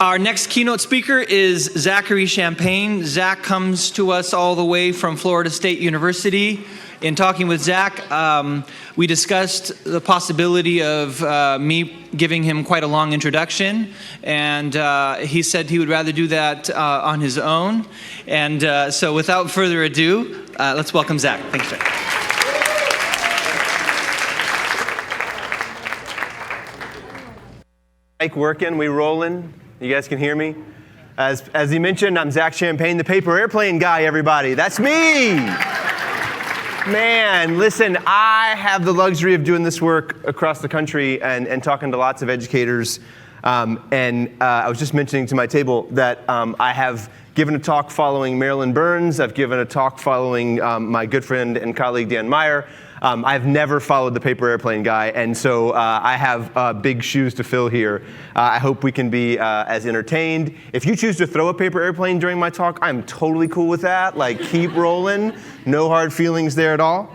Our next keynote speaker is Zachary Champagne. Zach comes to us all the way from Florida State University. In talking with Zach, we discussed the possibility of me giving him quite a long introduction, and he said he would rather do that on his own. And so without further ado, let's welcome Zach. Thanks, Zach. Mic working, we rolling. You guys can hear me? As he mentioned, I'm Zach Champagne, the paper airplane guy, everybody. That's me! Man, listen, I have the luxury of doing this work across the country and talking to lots of educators. I was just mentioning to my table that I have given a talk following Marilyn Burns. I've given a talk following my good friend and colleague Dan Meyer. I've never followed the paper airplane guy, and so I have big shoes to fill here. I hope we can be as entertained. If you choose to throw a paper airplane during my talk, I'm totally cool with that. Like, keep rolling. No hard feelings there at all.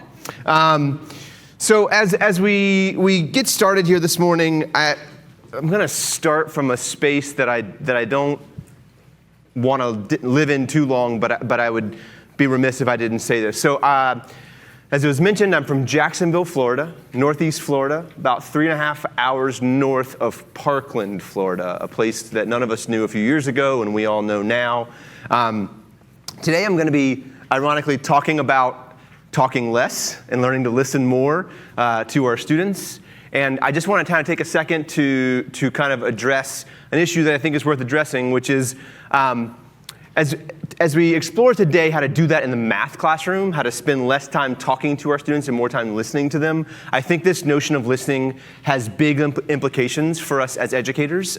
So as we get started here this morning, I'm going to start from a space that I don't want to live in too long, but I would be remiss if I didn't say this. So as it was mentioned, I'm from Jacksonville, Florida, Northeast Florida, about 3.5 hours north of Parkland, Florida, a place that none of us knew a few years ago and we all know now. Today I'm going to be, ironically, talking about talking less and learning to listen more to our students. And I just want to kind of take a second to kind of address an issue that I think is worth addressing, which is as we explore today how to do that in the math classroom, how to spend less time talking to our students and more time listening to them, I think this notion of listening has big implications for us as educators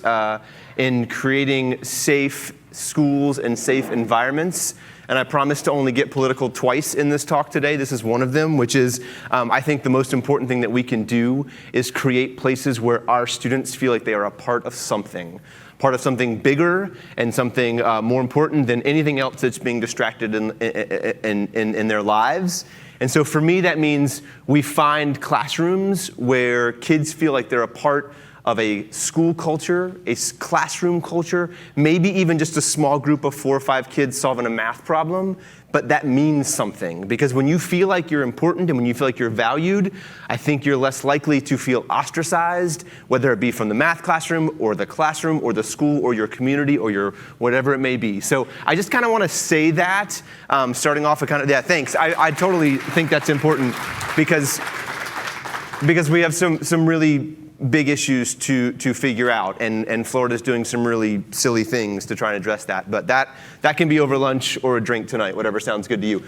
in creating safe schools and safe environments. And I promise to only get political twice in this talk today. This is one of them, which is I think the most important thing that we can do is create places where our students feel like they are a part of something bigger and something more important than anything else that's being distracted in their lives. And so for me, that means we find classrooms where kids feel like they're a part of a school culture, a classroom culture, maybe even just a small group of 4 or 5 kids solving a math problem, but that means something. Because when you feel like you're important and when you feel like you're valued, I think you're less likely to feel ostracized, whether it be from the math classroom or the school or your community or your whatever it may be. So I just kind of want to say that, starting off with yeah, thanks. I totally think that's important because we have some really big issues to figure out, and Florida's doing some really silly things to try and address that. But that can be over lunch or a drink tonight, whatever sounds good to you.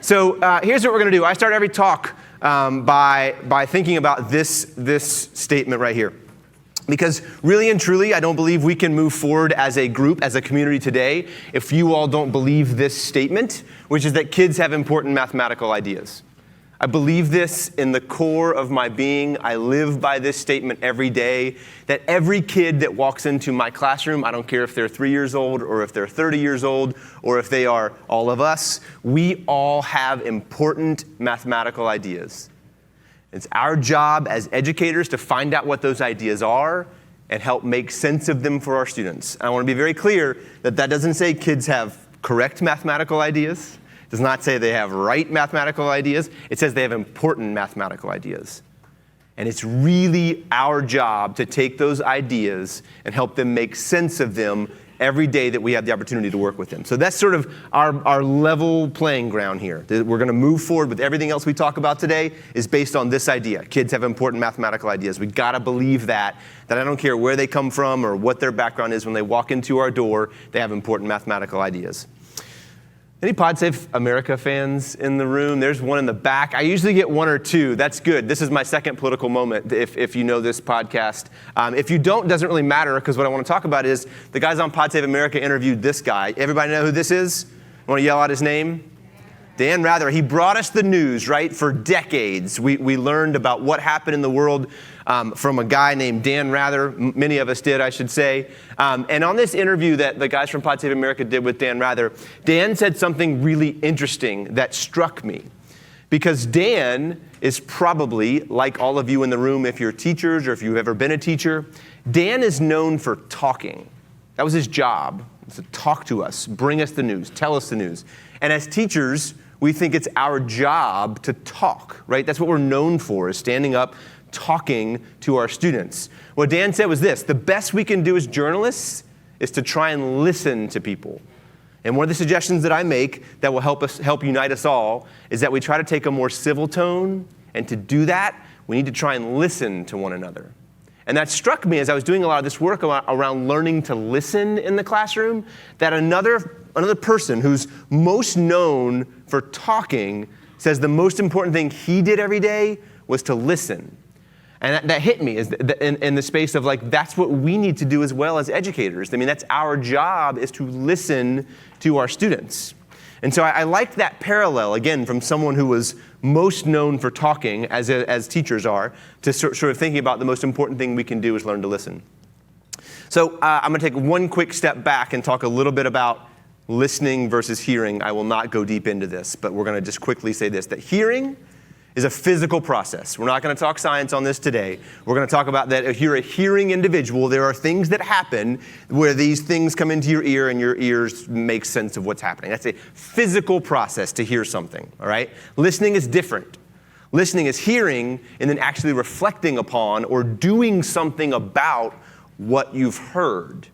So here's what we're going to do. I start every talk by thinking about this statement right here. Because really and truly, I don't believe we can move forward as a group, as a community today, if you all don't believe this statement, which is that kids have important mathematical ideas. I believe this in the core of my being. I live by this statement every day, that every kid that walks into my classroom, I don't care if they're 3 years old or if they're 30 years old or if they are all of us, we all have important mathematical ideas. It's our job as educators to find out what those ideas are and help make sense of them for our students. And I want to be very clear that doesn't say kids have correct mathematical ideas. Does not say they have right mathematical ideas. It says they have important mathematical ideas. And it's really our job to take those ideas and help them make sense of them every day that we have the opportunity to work with them. So that's sort of our level playing ground here. We're going to move forward with everything else we talk about today is based on this idea. Kids have important mathematical ideas. We got to believe that I don't care where they come from or what their background is, when they walk into our door, they have important mathematical ideas. Any Pod Save America fans in the room? There's one in the back. I usually get 1 or 2. That's good. This is my second political moment, if you know this podcast. If you don't, it doesn't really matter, because what I want to talk about is the guys on Pod Save America interviewed this guy. Everybody know who this is? Want to yell out his name? Dan Rather. He brought us the news, right? For decades, we learned about what happened in the world from a guy named Dan Rather. Many of us did, I should say. And on this interview that the guys from Pod Save America did with Dan Rather, Dan said something really interesting that struck me. Because Dan is probably, like all of you in the room, if you're teachers or if you've ever been a teacher, Dan is known for talking. That was his job, was to talk to us, bring us the news, tell us the news. And as teachers, we think it's our job to talk, right? That's what we're known for, is standing up, talking to our students. What Dan said was this: the best we can do as journalists is to try and listen to people. And one of the suggestions that I make that will help unite us all is that we try to take a more civil tone, and to do that, we need to try and listen to one another. And that struck me as I was doing a lot of this work around learning to listen in the classroom, that another person who's most known for talking says the most important thing he did every day was to listen. And that hit me in the space of like, that's what we need to do as well as educators. I mean, that's our job, is to listen to our students. And so I liked that parallel, again, from someone who was most known for talking, as teachers are, to sort of thinking about the most important thing we can do is learn to listen. So I'm going to take one quick step back and talk a little bit about listening versus hearing. I will not go deep into this, but we're going to just quickly say this, that hearing is a physical process. We're not going to talk science on this today. We're going to talk about that if you're a hearing individual, there are things that happen where these things come into your ear and your ears make sense of what's happening. That's a physical process to hear something, all right? Listening is different. Listening is hearing and then actually reflecting upon or doing something about what you've heard.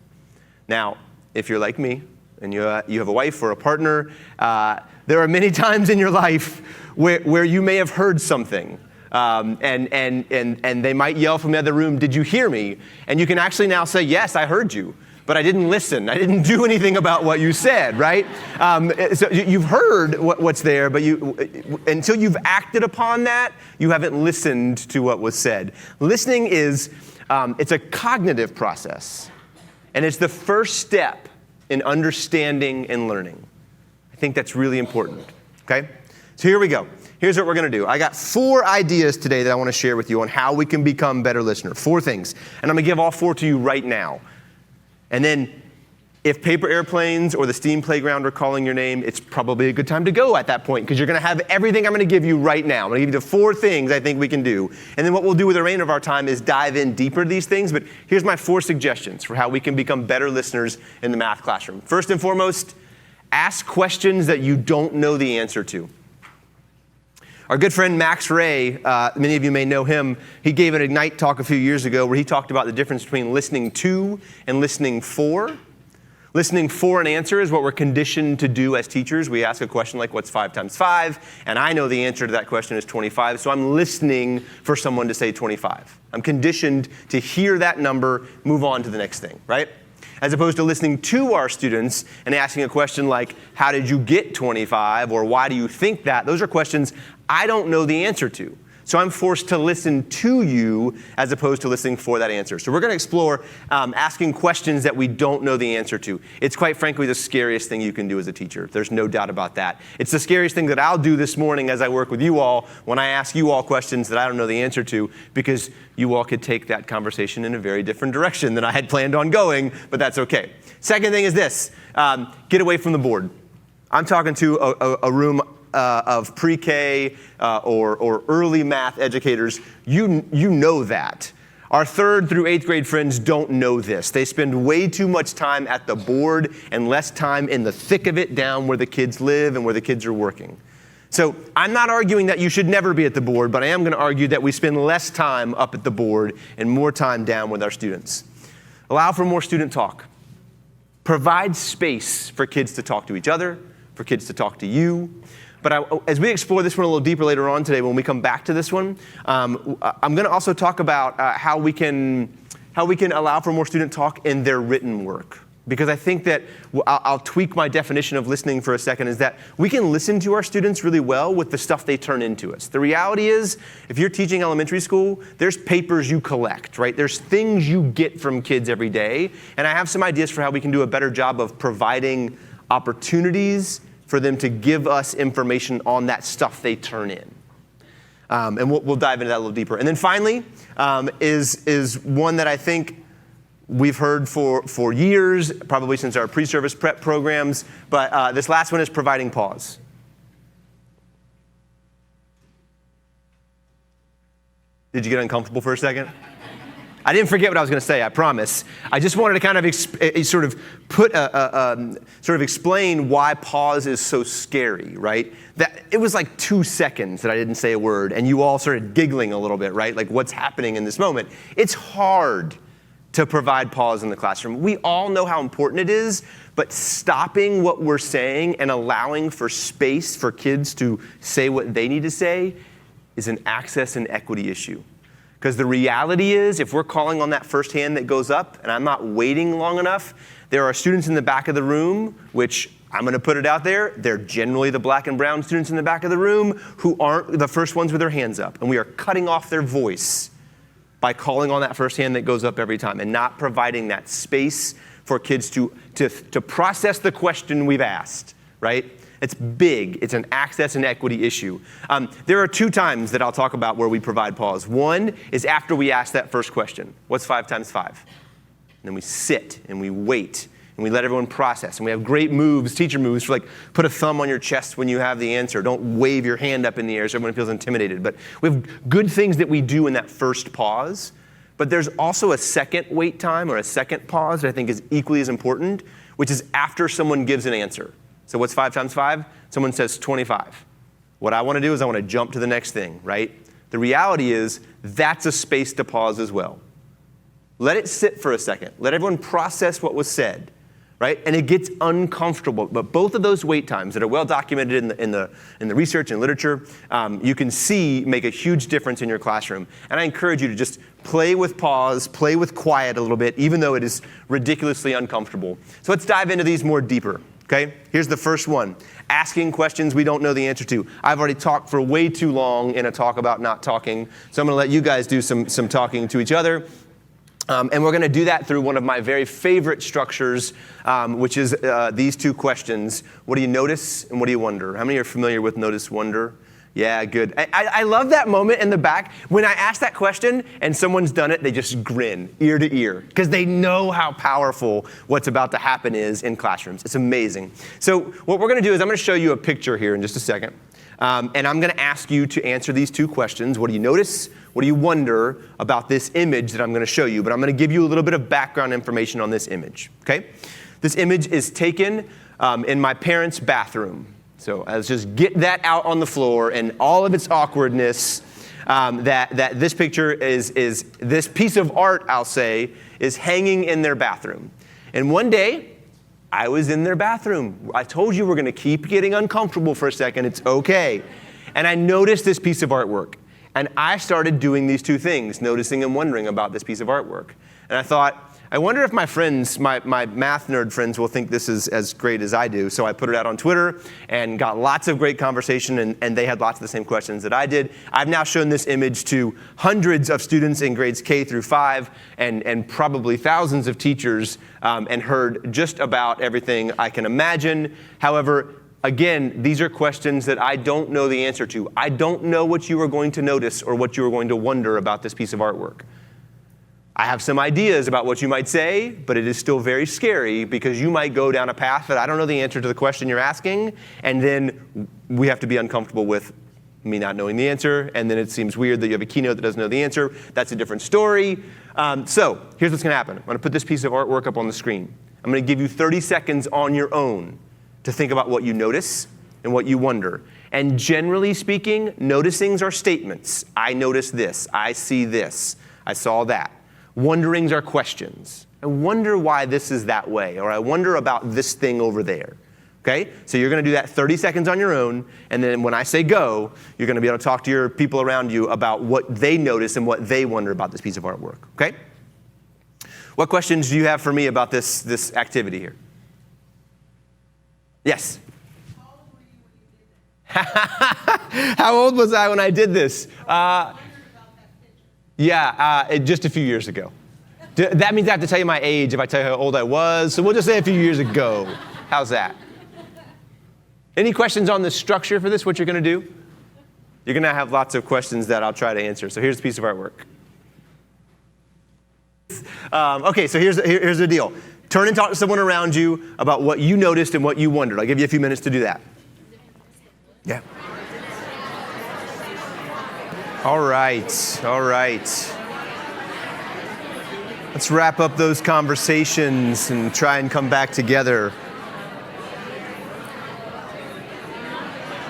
Now, if you're like me and you have a wife or a partner, there are many times in your life where you may have heard something, and they might yell from the other room, "Did you hear me?" And you can actually now say, "Yes, I heard you, but I didn't listen. I didn't do anything about what you said," right? So you've heard what's there, but until you've acted upon that, you haven't listened to what was said. Listening is, it's a cognitive process, and it's the first step in understanding and learning. I think that's really important, okay? So here we go. Here's what we're going to do. I got 4 ideas today that I want to share with you on how we can become better listeners. 4 things. And I'm going to give all 4 to you right now. And then if paper airplanes or the STEAM playground are calling your name, it's probably a good time to go at that point, because you're going to have everything I'm going to give you right now. I'm going to give you the 4 things I think we can do. And then what we'll do with the remainder of our time is dive in deeper to these things. But here's my 4 suggestions for how we can become better listeners in the math classroom. First and foremost, ask questions that you don't know the answer to. Our good friend Max Ray, many of you may know him, he gave an Ignite talk a few years ago where he talked about the difference between listening to and listening for. Listening for an answer is what we're conditioned to do as teachers. We ask a question like, what's 5 times 5? And I know the answer to that question is 25, so I'm listening for someone to say 25. I'm conditioned to hear that number, move on to the next thing, right? As opposed to listening to our students and asking a question like, how did you get 25? Or why do you think that? Those are questions I don't know the answer to. So I'm forced to listen to you as opposed to listening for that answer. So we're going to explore asking questions that we don't know the answer to. It's quite frankly the scariest thing you can do as a teacher. There's no doubt about that. It's the scariest thing that I'll do this morning as I work with you all when I ask you all questions that I don't know the answer to, because you all could take that conversation in a very different direction than I had planned on going, but that's okay. Second thing is this, get away from the board. I'm talking to a room of pre-K or early math educators. You know that. Our 3rd through 8th grade friends don't know this. They spend way too much time at the board and less time in the thick of it down where the kids live and where the kids are working. So I'm not arguing that you should never be at the board, but I am going to argue that we spend less time up at the board and more time down with our students. Allow for more student talk. Provide space for kids to talk to each other, for kids to talk to you. But as we explore this one a little deeper later on today, when we come back to this one, I'm going to also talk about how we can allow for more student talk in their written work. Because I think that I'll tweak my definition of listening for a second, is that we can listen to our students really well with the stuff they turn into us. The reality is, if you're teaching elementary school, there's papers you collect, right? There's things you get from kids every day. And I have some ideas for how we can do a better job of providing opportunities for them to give us information on that stuff they turn in. And we'll dive into that a little deeper. And then finally, is one that I think we've heard for years, probably since our pre-service prep programs, but this last one is providing pause. Did you get uncomfortable for a second? I didn't forget what I was going to say, I promise. I just wanted to kind of explain why pause is so scary, right? That it was like 2 seconds that I didn't say a word, and you all started giggling a little bit, right? Like, what's happening in this moment? It's hard to provide pause in the classroom. We all know how important it is, but stopping what we're saying and allowing for space for kids to say what they need to say is an access and equity issue. Because the reality is, if we're calling on that first hand that goes up, and I'm not waiting long enough, there are students in the back of the room, which I'm going to put it out there, they're generally the black and brown students in the back of the room who aren't the first ones with their hands up. And we are cutting off their voice by calling on that first hand that goes up every time and not providing that space for kids to process the question we've asked, right? It's big. It's an access and equity issue. There are 2 times that I'll talk about where we provide pause. One is after we ask that first question. What's 5 times 5? And then we sit and we wait and we let everyone process. And we have great moves, teacher moves, for like put a thumb on your chest when you have the answer. Don't wave your hand up in the air so everyone feels intimidated. But we have good things that we do in that first pause. But there's also a second wait time or a second pause that I think is equally as important, which is after someone gives an answer. So what's 5 times 5? Someone says 25. What I want to do is I want to jump to the next thing, right? The reality is that's a space to pause as well. Let it sit for a second. Let everyone process what was said, right? And it gets uncomfortable. But both of those wait times that are well documented in the research and literature, you can see make a huge difference in your classroom. And I encourage you to just play with pause, play with quiet a little bit, even though it is ridiculously uncomfortable. So let's dive into these more deeper. Okay, here's the first one. Asking questions we don't know the answer to. I've already talked for way too long in a talk about not talking, so I'm going to let you guys do some talking to each other. And we're going to do that through one of my very favorite structures, which is these 2 questions. What do you notice and what do you wonder? How many are familiar with notice, wonder? Yeah, good. I love that moment in the back. When I ask that question and someone's done it, they just grin ear to ear because they know how powerful what's about to happen is in classrooms. It's amazing. So what we're going to do is I'm going to show you a picture here in just a second. And I'm going to ask you to answer these 2 questions. What do you notice? What do you wonder about this image that I'm going to show you? But I'm going to give you a little bit of background information on this image. Okay? This image is taken in my parents' bathroom. So let's just get that out on the floor and all of its awkwardness. That this picture is this piece of art, I'll say, is hanging in their bathroom. And one day, I was in their bathroom. I told you we're going to keep getting uncomfortable for a second. It's okay. And I noticed this piece of artwork. And I started doing these 2 things, noticing and wondering about this piece of artwork. And I thought, I wonder if my friends, my math nerd friends, will think this is as great as I do. So I put it out on Twitter and got lots of great conversation, and they had lots of the same questions that I did. I've now shown this image to hundreds of students in grades K through 5 and probably thousands of teachers and heard just about everything I can imagine. However, again, these are questions that I don't know the answer to. I don't know what you are going to notice or what you are going to wonder about this piece of artwork. I have some ideas about what you might say, but it is still very scary because you might go down a path that I don't know the answer to the question you're asking, and then we have to be uncomfortable with me not knowing the answer, and then it seems weird that you have a keynote that doesn't know the answer. That's a different story. So here's what's going to happen. I'm going to put this piece of artwork up on the screen. I'm going to give you 30 seconds on your own to think about what you notice and what you wonder. And generally speaking, noticings are statements. I noticed this. I see this. I saw that. Wonderings are questions. I wonder why this is that way, or I wonder about this thing over there. Okay? So you're going to do that 30 seconds on your own, and then when I say go, you're going to be able to talk to your people around you about what they notice and what they wonder about this piece of artwork. Okay? What questions do you have for me about this activity here? Yes? How old was I when I did this? Just a few years ago. That means I have to tell you my age if I tell you how old I was, so we'll just say a few years ago. How's that? Any questions on the structure for this, what you're going to do? You're going to have lots of questions that I'll try to answer. So here's a piece of artwork. Okay, so here's the deal. Turn and talk to someone around you about what you noticed and what you wondered. I'll give you a few minutes to do that. Yeah. All right. Let's wrap up those conversations and try and come back together.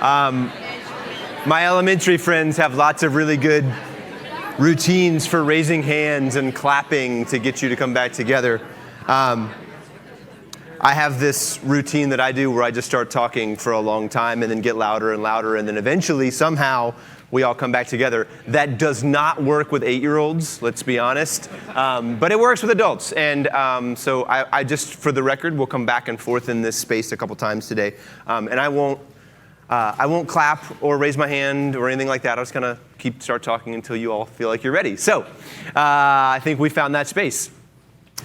My elementary friends have lots of really good routines for raising hands and clapping to get you to come back together. I have this routine that I do where I just start talking for a long time and then get louder and louder, and then eventually, somehow, we all come back together. That does not work with 8-year-olds, let's be honest, but it works with adults. And so I just, for the record, will come back and forth in this space a couple times today. And I won't clap or raise my hand or anything like that. I'll just kind of start talking until you all feel like you're ready. So I think we found that space.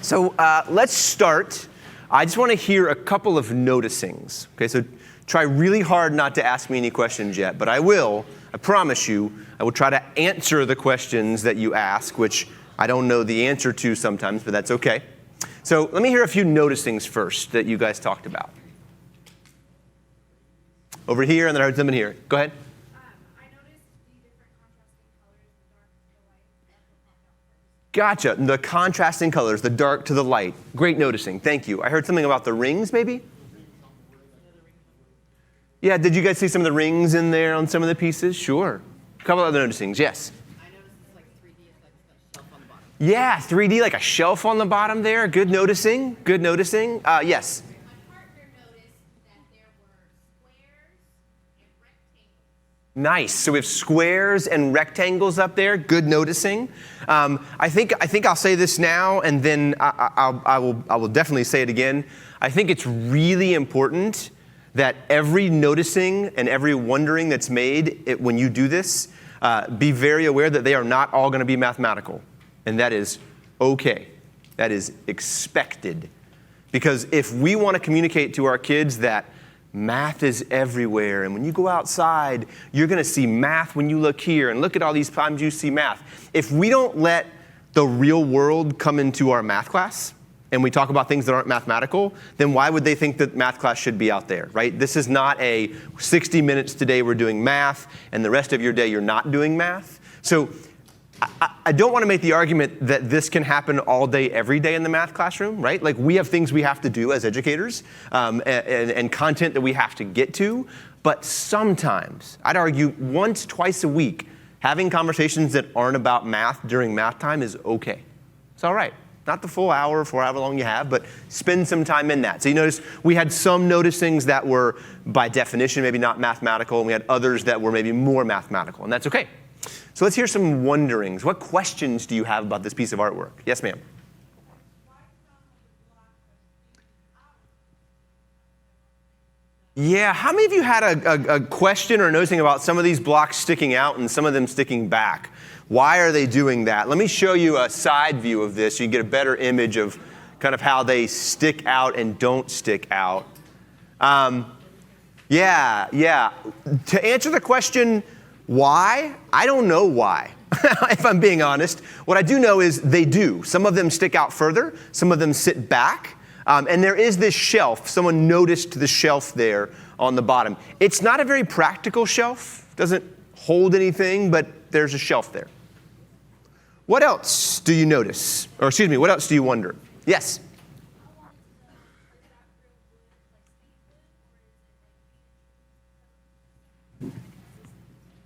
So let's start. I just want to hear a couple of noticings. Okay, so try really hard not to ask me any questions yet, but I will. I promise you, I will try to answer the questions that you ask, which I don't know the answer to sometimes, but that's okay. So let me hear a few noticings first that you guys talked about. Over here, and then I heard something here. Go ahead. I noticed the different contrasting colors, the dark to the light. Gotcha. The contrasting colors, the dark to the light. Great noticing. Thank you. I heard something about the rings, maybe? Yeah, did you guys see some of the rings in there on some of the pieces? Sure. A couple other noticings. Yes? I noticed it's like 3D, it's like a shelf on the bottom. Yeah, 3D, like a shelf on the bottom there. Good noticing. Good noticing. Yes? My partner noticed that there were squares and rectangles. Nice. So we have squares and rectangles up there. Good noticing. I think I'll say this now, and then I will definitely say it again. I think it's really important that every noticing and every wondering that's made when you do this, be very aware that they are not all going to be mathematical, and that is okay. That is expected, because if we want to communicate to our kids that math is everywhere, and when you go outside, you're going to see math when you look here, and look at all these times you see math. If we don't let the real world come into our math class, and we talk about things that aren't mathematical, then why would they think that math class should be out there, right? This is not a 60 minutes today we're doing math, and the rest of your day you're not doing math. So I don't want to make the argument that this can happen all day, every day in the math classroom, right? Like, we have things we have to do as educators, and content that we have to get to. But sometimes, I'd argue once, twice a week, having conversations that aren't about math during math time is okay. It's all right. Not the full hour for however long you have, but spend some time in that. So you notice we had some noticings that were, by definition, maybe not mathematical, and we had others that were maybe more mathematical, and that's okay. So let's hear some wonderings. What questions do you have about this piece of artwork? Yes, ma'am. Yeah, how many of you had a question or noticing about some of these blocks sticking out and some of them sticking back? Why are they doing that? Let me show you a side view of this so you can get a better image of kind of how they stick out and don't stick out. Yeah. To answer the question, why? I don't know why, if I'm being honest. What I do know is they do. Some of them stick out further. Some of them sit back. And there is this shelf. Someone noticed the shelf there on the bottom. It's not a very practical shelf. It doesn't hold anything, but there's a shelf there. What else do you notice? Or excuse me, what else do you wonder? Yes?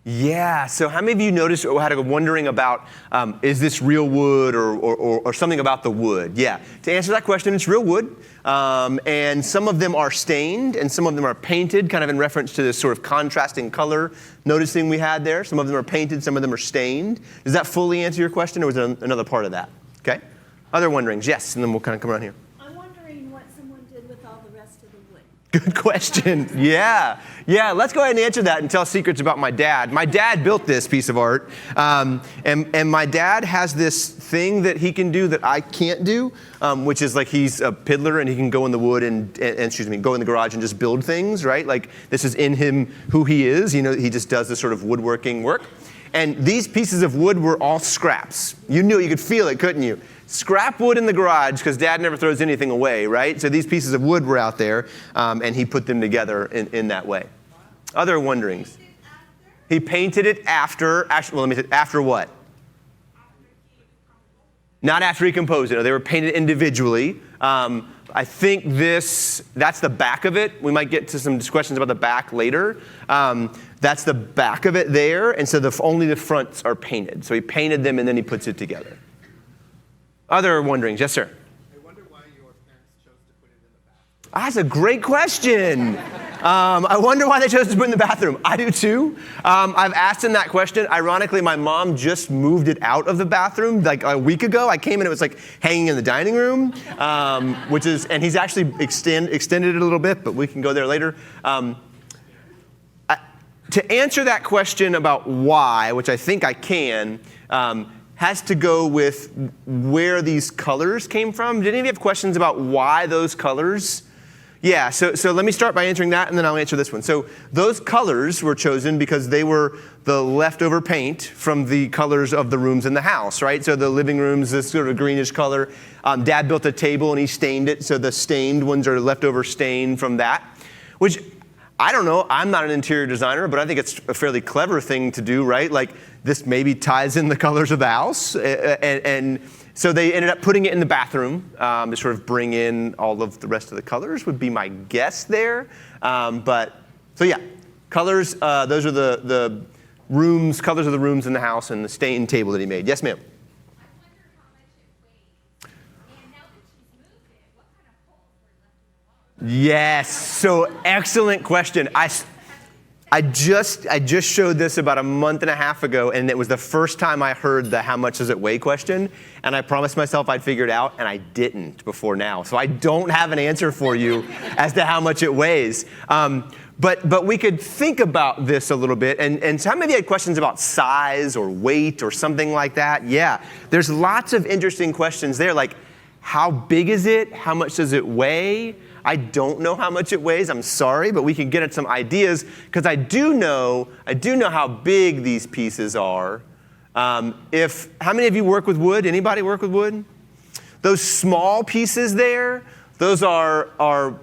Yeah, so how many of you noticed or had a wondering about, is this real wood or something about the wood? Yeah, to answer that question, it's real wood. And some of them are stained and some of them are painted, kind of in reference to this sort of contrasting color noticing we had there. Some of them are painted, some of them are stained. Does that fully answer your question, or was there another part of that? Okay. Other wonderings? Yes, and then we'll kind of come around here. I'm wondering what someone did with all the rest of the wood. Good question. Yeah, let's go ahead and answer that and tell secrets about my dad. My dad built this piece of art, and my dad has this thing that he can do that I can't do, which is like he's a piddler and he can go in the wood and go in the garage and just build things, right? Like this is in him who he is. You know, he just does this sort of woodworking work. And these pieces of wood were all scraps. You knew it, you could feel it, couldn't you? Scrap wood in the garage, because Dad never throws anything away, right? So these pieces of wood were out there, and he put them together in that way. Other wonderings? He painted it after, actually, well, let me say, after what? Not after he composed it. No, they were painted individually. I think that's the back of it. We might get to some questions about the back later. That's the back of it there, and so only the fronts are painted. So he painted them and then he puts it together. Other wonderings? Yes, sir? I wonder why your parents chose to put it in the bathroom. That's a great question. I wonder why they chose to put it in the bathroom. I do too. I've asked him that question. Ironically, my mom just moved it out of the bathroom like a week ago. I came in, it was like hanging in the dining room, and he's actually extended it a little bit, but we can go there later. To answer that question about why, which I think I can, has to go with where these colors came from. Did any of you have questions about why those colors? Yeah, so let me start by answering that, and then I'll answer this one. So those colors were chosen because they were the leftover paint from the colors of the rooms in the house, right? So the living room's this sort of greenish color. Dad built a table and he stained it, so the stained ones are leftover stain from that, which I don't know, I'm not an interior designer, but I think it's a fairly clever thing to do, right? Like this maybe ties in the colors of the house, and so they ended up putting it in the bathroom to sort of bring in all of the rest of the colors would be my guess there. So yeah, colors, those are the rooms, colors of the rooms in the house and the stained table that he made. Yes, ma'am? I wonder how much it weighs. And now that she's moved it, what kind of holes were left in the wall? Yes, so excellent question. I just showed this about a month and a half ago, and it was the first time I heard the how much does it weigh question, and I promised myself I'd figure it out, and I didn't before now. So I don't have an answer for you as to how much it weighs. But we could think about this a little bit, and some of you had questions about size or weight or something like that. Yeah, there's lots of interesting questions there, like how big is it? How much does it weigh? I don't know how much it weighs, I'm sorry, but we can get at some ideas, because I do know how big these pieces are. How many of you work with wood? Anybody work with wood? Those small pieces there, those are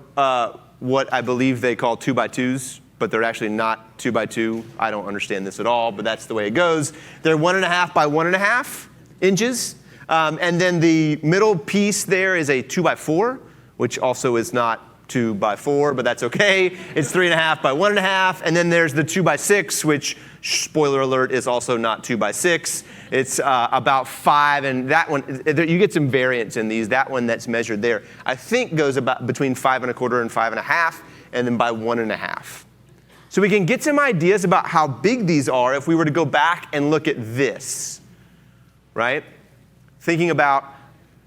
what I believe they call 2x2s, but they're actually not 2x2. I don't understand this at all, but that's the way it goes. They're 1.5 by 1.5 inches. And then the middle piece there is a 2x4, which also is not 2x4, but that's okay. It's 3.5 by 1.5. And then there's the 2x6, which, spoiler alert, is also not 2x6. It's about 5, and that one, you get some variance in these. That one that's measured there, I think goes about between 5.25 and 5.5, and then by 1.5. So we can get some ideas about how big these are if we were to go back and look at this, right? Thinking about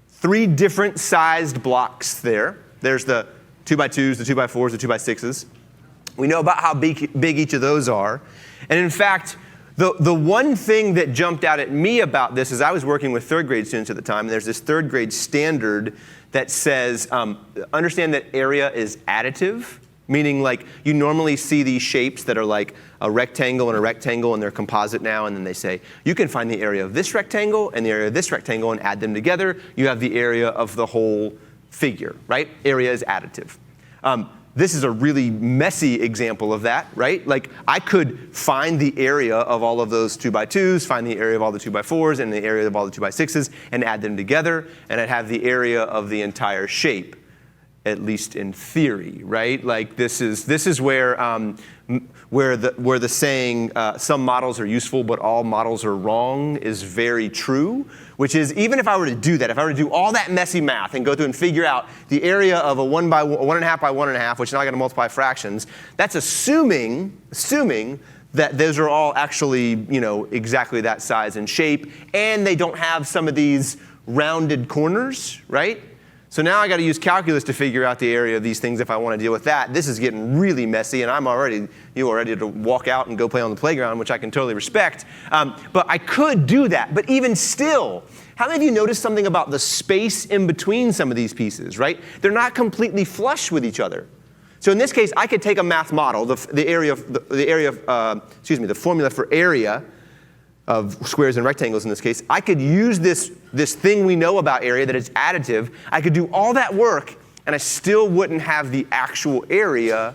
3 different sized blocks there. There's the 2x2s, the 2x4s, the 2x6s. We know about how big each of those are. And in fact, the one thing that jumped out at me about this is I was working with 3rd grade students at the time, and there's this 3rd grade standard that says, understand that area is additive, meaning like you normally see these shapes that are like a rectangle and a rectangle, and they're composite now, and then they say, you can find the area of this rectangle and the area of this rectangle and add them together. You have the area of the whole figure, right? Area is additive. This is a really messy example of that, right? Like I could find the area of all of those 2x2s, find the area of all the 2x4s, and the area of all the 2x6s, and add them together, and I'd have the area of the entire shape, at least in theory, right? Like this is where the saying some models are useful but all models are wrong is very true, which is even if I were to do that, if I were to do all that messy math and go through and figure out the area of a 1.5 by 1.5, which now I got to multiply fractions, that's assuming that those are all actually, exactly that size and shape, and they don't have some of these rounded corners, right? So now I got to use calculus to figure out the area of these things if I want to deal with that. This is getting really messy, and you are ready to walk out and go play on the playground, which I can totally respect. But I could do that. But even still, how many of you noticed something about the space in between some of these pieces, right? They're not completely flush with each other. So in this case, I could take a math model, the formula for area of squares and rectangles in this case. I could use this thing we know about area, that it's additive. I could do all that work, and I still wouldn't have the actual area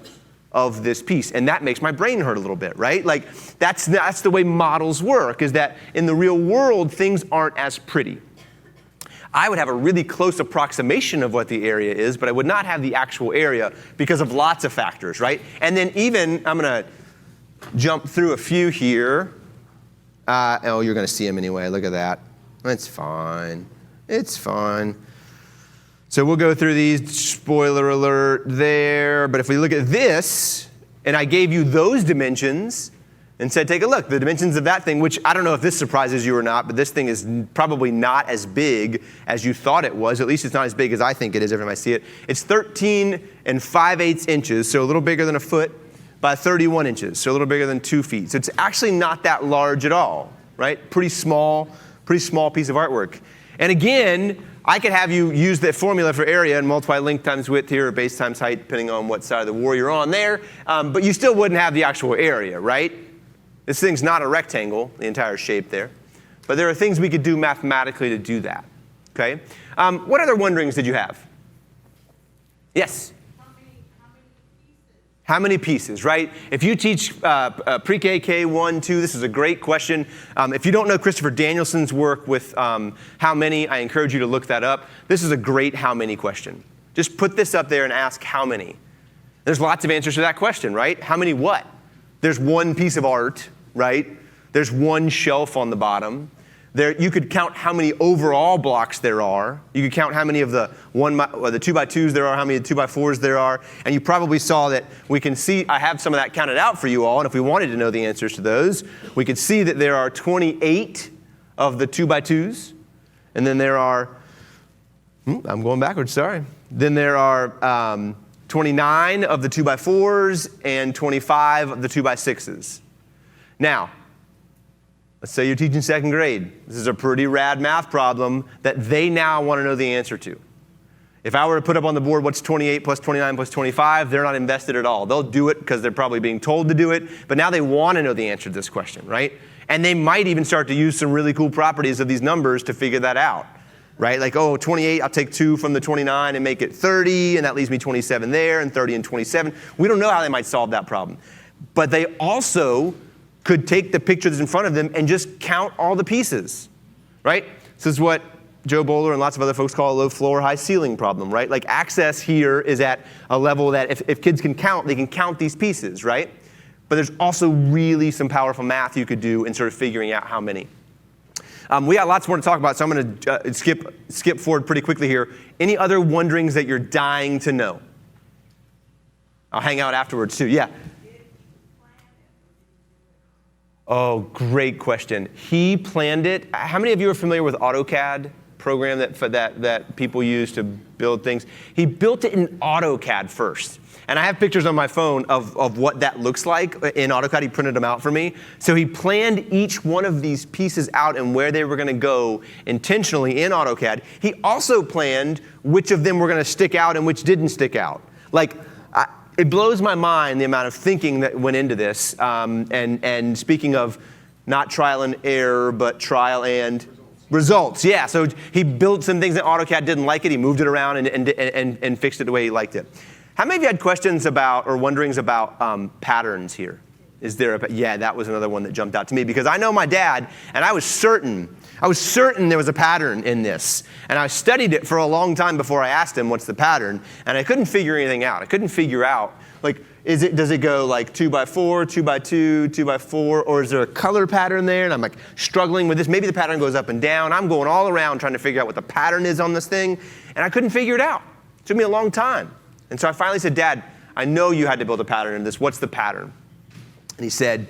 of this piece. And that makes my brain hurt a little bit, right? Like, that's the way models work, is that in the real world, things aren't as pretty. I would have a really close approximation of what the area is, but I would not have the actual area because of lots of factors, right? And then even, I'm going to jump through a few here. Oh, you're going to see them anyway. Look at that. It's fine. It's fine. So we'll go through these. Spoiler alert there. But if we look at this, and I gave you those dimensions and said, take a look, the dimensions of that thing, which I don't know if this surprises you or not, but this thing is probably not as big as you thought it was. At least it's not as big as I think it is every time I see it. It's 13 5/8 inches, so a little bigger than a foot, by 31 inches, so a little bigger than 2 feet. So it's actually not that large at all, right? Pretty small piece of artwork. And again, I could have you use that formula for area and multiply length times width here, or base times height, depending on what side of the war you're on there, but you still wouldn't have the actual area, right? This thing's not a rectangle, the entire shape there. But there are things we could do mathematically to do that, okay? What other wonderings did you have? Yes? How many pieces, right? If you teach pre-K, K1, 2, this is a great question. If you don't know Christopher Danielson's work with how many, I encourage you to look that up. This is a great how many question. Just put this up there and ask how many. There's lots of answers to that question, right? How many what? There's one piece of art, right? There's one shelf on the bottom. You could count how many overall blocks there are. You could count how many of the 2x2s there are, how many 2x4s there are. And you probably saw that we can see, I have some of that counted out for you all. And if we wanted to know the answers to those, we could see that there are 28 of the 2x2s. And then there are, I'm going backwards, sorry. Then there are 29 of the 2x4s and 25 of the 2x6s. Now, let's say you're teaching second grade. This is a pretty rad math problem that they now want to know the answer to. If I were to put up on the board what's 28 plus 29 plus 25, they're not invested at all. They'll do it because they're probably being told to do it, but now they want to know the answer to this question, right? And they might even start to use some really cool properties of these numbers to figure that out, right? Like, oh, 28, I'll take 2 from the 29 and make it 30, and that leaves me 27 there, and 30 and 27. We don't know how they might solve that problem. But they also could take the picture that's in front of them and just count all the pieces, right? This is what Joe Bowler and lots of other folks call a low floor, high ceiling problem, right? Like access here is at a level that if kids can count, they can count these pieces, right? But there's also really some powerful math you could do in sort of figuring out how many. We got lots more to talk about, so I'm going to skip forward pretty quickly here. Any other wonderings that you're dying to know? I'll hang out afterwards too. Yeah. Oh, great question. He planned it. How many of you are familiar with AutoCAD program that people use to build things? He built it in AutoCAD first. And I have pictures on my phone of what that looks like in AutoCAD. He printed them out for me. So he planned each one of these pieces out and where they were going to go intentionally in AutoCAD. He also planned which of them were going to stick out and which didn't stick out. Like, it blows my mind the amount of thinking that went into this. And speaking of not trial and error, but trial and results. Yeah, so he built some things that AutoCAD didn't like it. He moved it around and fixed it the way he liked it. How many of you had questions about or wonderings about patterns here? Is there yeah, that was another one that jumped out to me because I know my dad, and I was certain there was a pattern in this. And I studied it for a long time before I asked him what's the pattern, and I couldn't figure anything out. I couldn't figure out, like, does it go like 2x4, 2x2, 2x4, or is there a color pattern there? And I'm like struggling with this. Maybe the pattern goes up and down. I'm going all around trying to figure out what the pattern is on this thing, and I couldn't figure it out. It took me a long time. And so I finally said, Dad, I know you had to build a pattern in this. What's the pattern? And he said,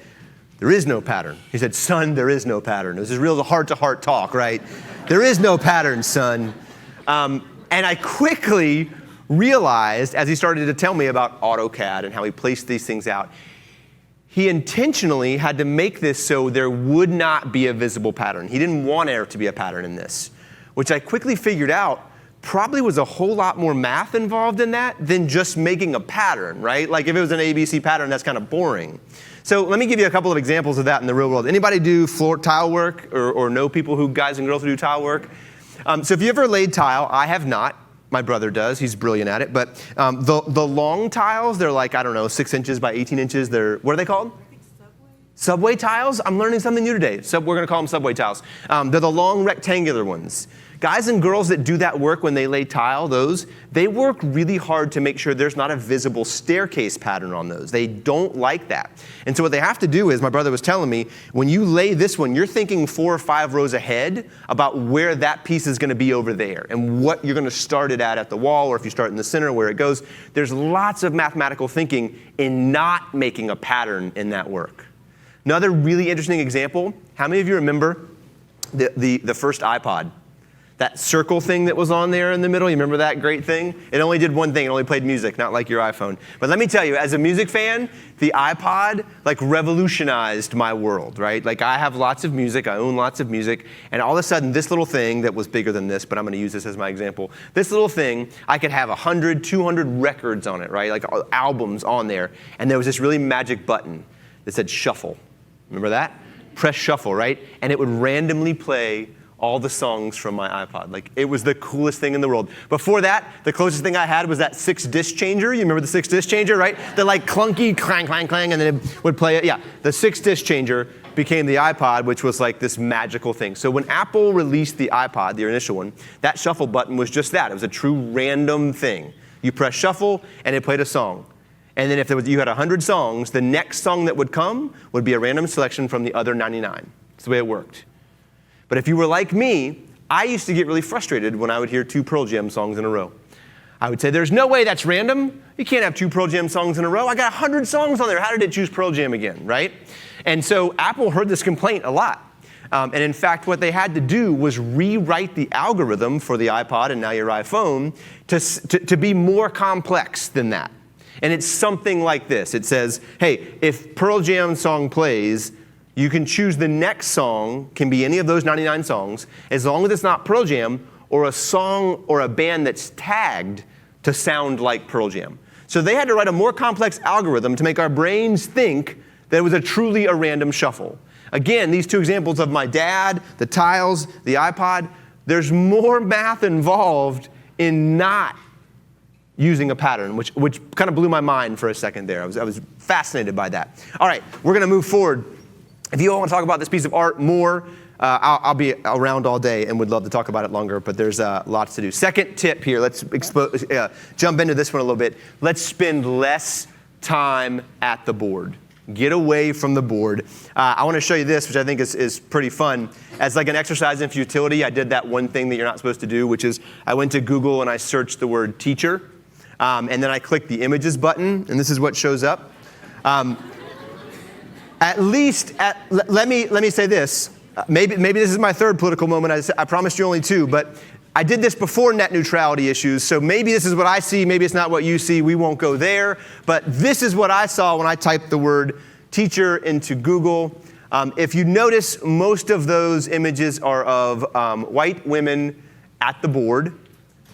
there is no pattern. He said, son, there is no pattern. This is real heart-to-heart talk, right? There is no pattern, son. And I quickly realized, as he started to tell me about AutoCAD and how he placed these things out, he intentionally had to make this so there would not be a visible pattern. He didn't want there to be a pattern in this, which I quickly figured out probably was a whole lot more math involved in that than just making a pattern, right? Like if it was an ABC pattern, that's kind of boring. So let me give you a couple of examples of that in the real world. Anybody do floor tile work or know people guys and girls who do tile work? So if you ever laid tile, I have not. My brother does. He's brilliant at it. But the long tiles, they're like, I don't know, 6 inches by 18 inches. What are they called? Subway tiles? I'm learning something new today. We're going to call them subway tiles. They're the long rectangular ones. Guys and girls that do that work when they lay tile, they work really hard to make sure there's not a visible staircase pattern on those. They don't like that. And so what they have to do is, my brother was telling me, when you lay this one, you're thinking 4 or 5 rows ahead about where that piece is going to be over there and what you're going to start it at the wall, or if you start in the center, where it goes. There's lots of mathematical thinking in not making a pattern in that work. Another really interesting example, how many of you remember the first iPod? That circle thing that was on there in the middle, you remember that great thing? It only did one thing, it only played music, not like your iPhone. But let me tell you, as a music fan, the iPod revolutionized my world, right? I have lots of music, I own lots of music, and all of a sudden this little thing that was bigger than this, but I'm gonna use this as my example. This little thing, I could have 100, 200 records on it, right? Albums on there, and there was this really magic button that said shuffle. Remember that? Press shuffle, right? And it would randomly play all the songs from my iPod. It was the coolest thing in the world. Before that, the closest thing I had was that 6-disc changer. You remember the 6-disc changer, right? The clunky clang, clang, clang, and then it would play it. Yeah, the 6-disc changer became the iPod, which was this magical thing. So when Apple released the iPod, their initial one, that shuffle button was just that. It was a true random thing. You press shuffle, and it played a song. And then if you had 100 songs, the next song that would come would be a random selection from the other 99. That's the way it worked. But if you were like me, I used to get really frustrated when I would hear 2 Pearl Jam songs in a row. I would say, there's no way that's random. You can't have 2 Pearl Jam songs in a row. I got 100 songs on there. How did it choose Pearl Jam again, right? And so Apple heard this complaint a lot. And in fact, what they had to do was rewrite the algorithm for the iPod and now your iPhone to be more complex than that. And it's something like this. It says, hey, if Pearl Jam song plays, you can choose the next song, can be any of those 99 songs, as long as it's not Pearl Jam or a song or a band that's tagged to sound like Pearl Jam. So they had to write a more complex algorithm to make our brains think that it was truly a random shuffle. Again, these 2 examples of my dad, the tiles, the iPod, there's more math involved in not using a pattern, which kind of blew my mind for a second there. I was fascinated by that. All right, we're going to move forward. If you all want to talk about this piece of art more, I'll be around all day and would love to talk about it longer, but there's lots to do. Second tip here, let's jump into this one a little bit. Let's spend less time at the board. Get away from the board. I want to show you this, which I think is pretty fun. As an exercise in futility, I did that one thing that you're not supposed to do, which is I went to Google and I searched the word teacher, and then I clicked the images button, and this is what shows up. Let me say this. Maybe this is my third political moment. I promised you only 2, but I did this before net neutrality issues, so maybe this is what I see, maybe it's not what you see. We won't go there, but this is what I saw when I typed the word teacher into Google. If you notice, most of those images are of white women at the board,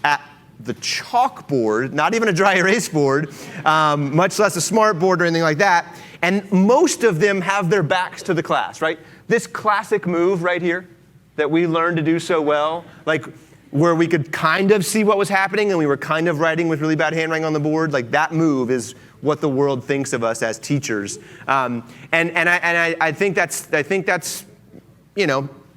at the chalkboard, not even a dry erase board, much less a smart board or anything like that. And most of them have their backs to the class, right? This classic move right here that we learned to do so well, where we could kind of see what was happening and we were kind of writing with really bad handwriting on the board, that move is what the world thinks of us as teachers. I think that's,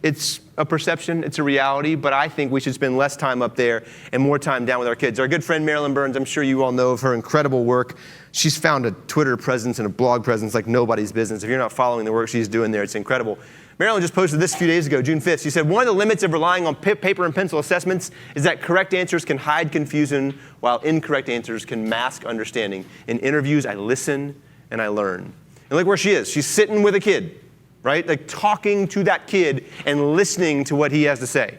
it's a perception, it's a reality, but I think we should spend less time up there and more time down with our kids. Our good friend Marilyn Burns, I'm sure you all know of her incredible work. She's found a Twitter presence and a blog presence like nobody's business. If you're not following the work she's doing there, it's incredible. Marilyn just posted this a few days ago, June 5th. She said, one of the limits of relying on paper and pencil assessments is that correct answers can hide confusion while incorrect answers can mask understanding. In interviews, I listen and I learn. And look where she is. She's sitting with a kid, right? Talking to that kid and listening to what he has to say.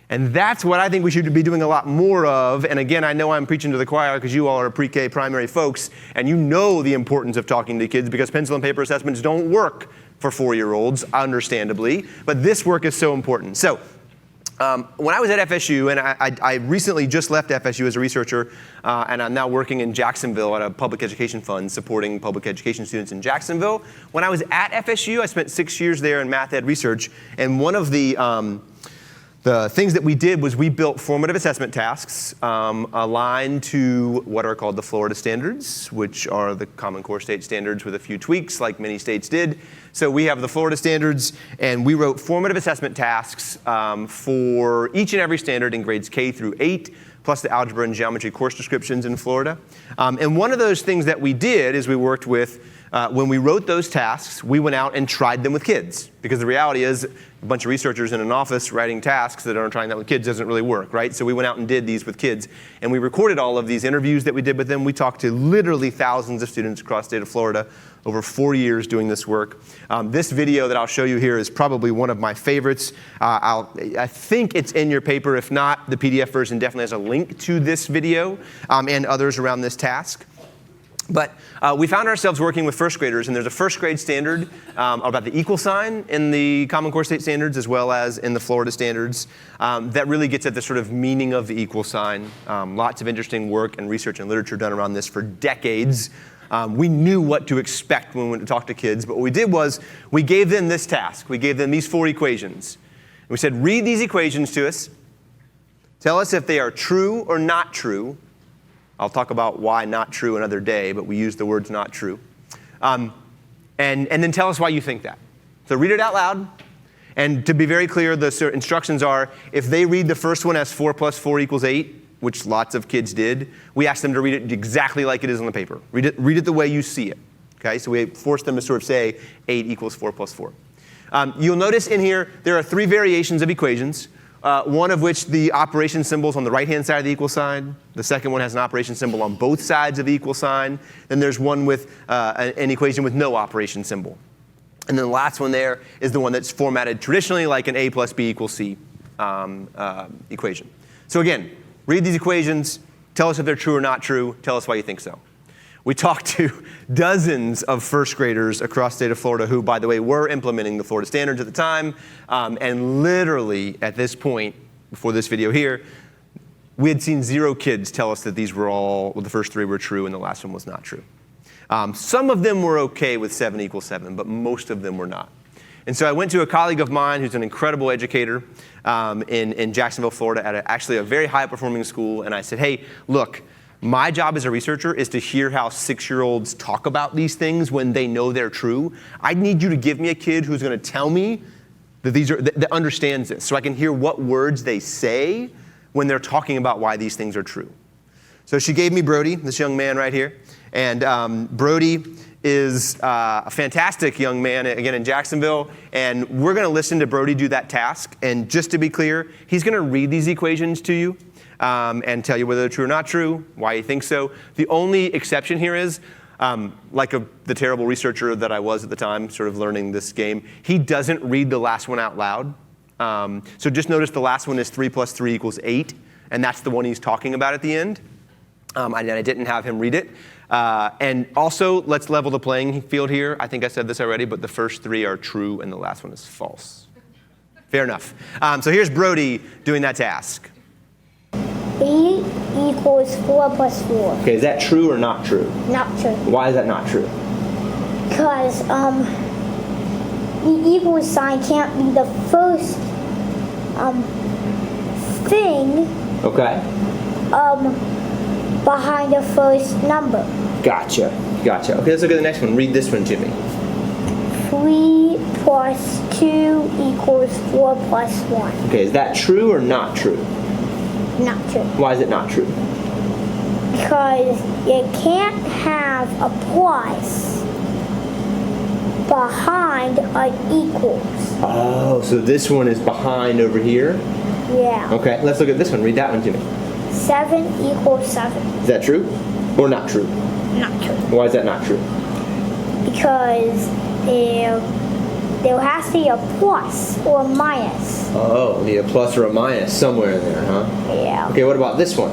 And that's what I think we should be doing a lot more of. And again, I know I'm preaching to the choir because you all are pre-K primary folks, and you know the importance of talking to kids because pencil and paper assessments don't work for 4-year-olds, understandably. But this work is so important. So when I was at FSU, and I recently just left FSU as a researcher, and I'm now working in Jacksonville at a public education fund supporting public education students in Jacksonville. When I was at FSU, I spent 6 years there in math ed research, and one of the The things that we did was we built formative assessment tasks aligned to what are called the Florida standards, which are the Common Core state standards with a few tweaks like many states did. So we have the Florida standards, and we wrote formative assessment tasks for each and every standard in grades K through 8, plus the algebra and geometry course descriptions in Florida. And one of those things that we did is we worked with, when we wrote those tasks, we went out and tried them with kids. Because the reality is, a bunch of researchers in an office writing tasks that aren't trying that with kids doesn't really work, right? So we went out and did these with kids. And we recorded all of these interviews that we did with them. We talked to literally thousands of students across the state of Florida over 4 years doing this work. This video that I'll show you here is probably one of my favorites. I think it's in your paper. If not, the PDF version definitely has a link to this video and others around this task. But we found ourselves working with first graders, and there's a first grade standard about the equal sign in the Common Core state standards as well as in the Florida standards that really gets at the sort of meaning of the equal sign. Lots of interesting work and research and literature done around this for decades. We knew what to expect when we went to talk to kids, but what we did was we gave them this task. We gave them these 4 equations. And we said, read these equations to us. Tell us if they are true or not true. I'll talk about why not true another day, but we use the words not true. And then tell us why you think that. So read it out loud. And to be very clear, the instructions are, if they read the first one as 4 plus 4 equals 8, which lots of kids did, we asked them to read it exactly like it is on the paper. Read it the way you see it. Okay, so we forced them to sort of say 8 equals 4 plus 4. You'll notice in here there are 3 variations of equations. One of which the operation symbol is on the right-hand side of the equal sign. The second one has an operation symbol on both sides of the equal sign. Then there's one with an equation with no operation symbol. And then the last one there is the one that's formatted traditionally like an A plus B equals C equation. So again, read these equations, tell us if they're true or not true, tell us why you think so. We talked to dozens of first graders across the state of Florida who, by the way, were implementing the Florida standards at the time. And literally, at this point, before this video here, we had seen 0 kids tell us that these were all, well, the first 3 were true and the last one was not true. Some of them were okay with 7 equals 7, but most of them were not. And so I went to a colleague of mine who's an incredible educator in Jacksonville, Florida, at actually a very high-performing school, and I said, hey, look, my job as a researcher is to hear how 6-year-olds talk about these things when they know they're true. I need you to give me a kid who's going to tell me that that understands this, so I can hear what words they say when they're talking about why these things are true. So she gave me Brody, this young man right here, and Brody is a fantastic young man, again, in Jacksonville, and we're going to listen to Brody do that task. And just to be clear, he's going to read these equations to you and tell you whether they're true or not true, why he thinks so. The only exception here is, the terrible researcher that I was at the time, sort of learning this game, he doesn't read the last one out loud. So just notice the last one is 3 plus 3 equals 8, and that's the one he's talking about at the end. I didn't have him read it. And also, let's level the playing field here. I think I said this already, but the first 3 are true and the last one is false. Fair enough. So here's Brody doing that task. 8 equals 4 plus 4. Okay, is that true or not true? Not true. Why is that not true? Because the equal sign can't be the first thing Okay. behind the first number. Gotcha. Okay, let's look at the next one. Read this one to me. 3 plus 2 equals 4 plus 1. Okay, is that true or not true? Not true. Why is it not true? Because you can't have a plus behind an equals. Oh, so this one is behind over here? Yeah. Okay, let's look at this one. Read that one to me. 7 equals 7. Is that true or not true? Not true. Why is that not true? Because there has to be a plus or a minus. Oh, need a plus or a minus somewhere in there, huh? Yeah. Okay, what about this one?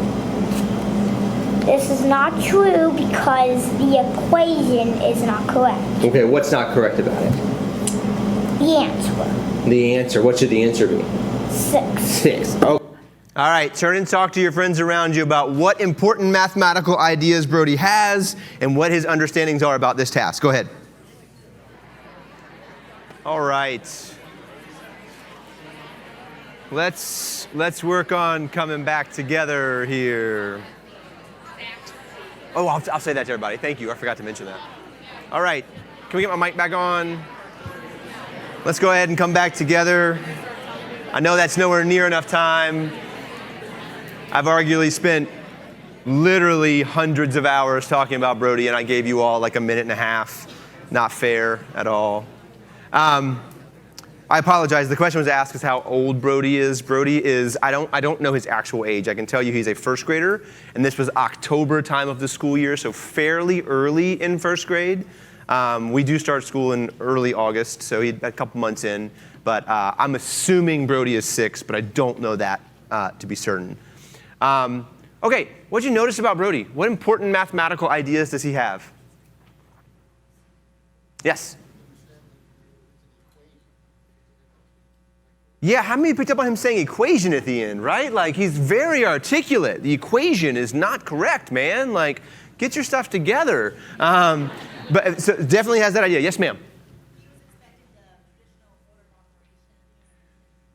This is not true because the equation is not correct. Okay, what's not correct about it? The answer. The answer. What should the answer be? 6. 6. Oh. All right, turn and talk to your friends around you about what important mathematical ideas Brody has and what his understandings are about this task. Go ahead. All right. let's work on coming back together here. Oh, I'll say that to everybody. Thank you. I forgot to mention that. All right. Can we get my mic back on? Let's go ahead and come back together. I know that's nowhere near enough time. I've arguably spent literally hundreds of hours talking about Brody, and I gave you all like a minute and a half. Not fair at all. I apologize. The question was asked is how old Brody is. Brody is, I don't know his actual age. I can tell you he's a first grader, and this was October time of the school year, so fairly early in first grade. We do start school in early August, so he's a couple months in, but I'm assuming Brody is 6, but I don't know that to be certain. Okay, what did you notice about Brody? What important mathematical ideas does he have? Yes? Yeah, how many picked up on him saying equation at the end, right? Like, he's very articulate. The equation is not correct, man. Like, get your stuff together. But so definitely has that idea. Yes, ma'am?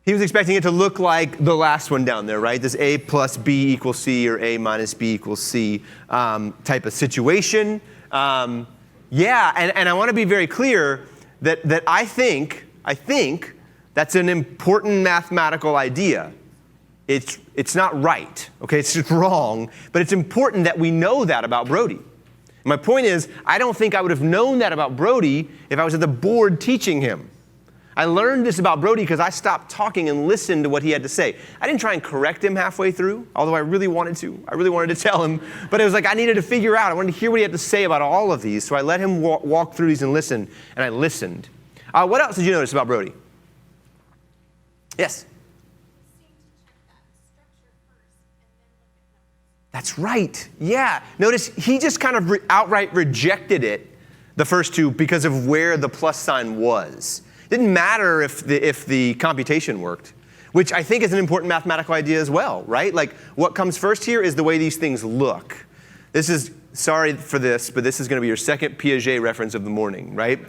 He was expecting it to look like the last one down there, right? This A plus B equals C or A minus B equals C type of situation. Yeah, and I want to be very clear that I think that's an important mathematical idea. It's not right, okay? It's just wrong, but it's important that we know that about Brody. My point is, I don't think I would have known that about Brody if I was at the board teaching him. I learned this about Brody because I stopped talking and listened to what he had to say. I didn't try and correct him halfway through, although I really wanted to. I really wanted to tell him, but it was like I needed to figure out. I wanted to hear what he had to say about all of these, so I let him walk through these and listen, and I listened. What else did you notice about Brody? Yes? That's right. Yeah. Notice he just kind of outright rejected it, the first two, because of where the plus sign was. It didn't matter if the computation worked, which I think is an important mathematical idea as well, right? Like, what comes first here is the way these things look. This is, sorry for this, but this is going to be your second Piaget reference of the morning, right?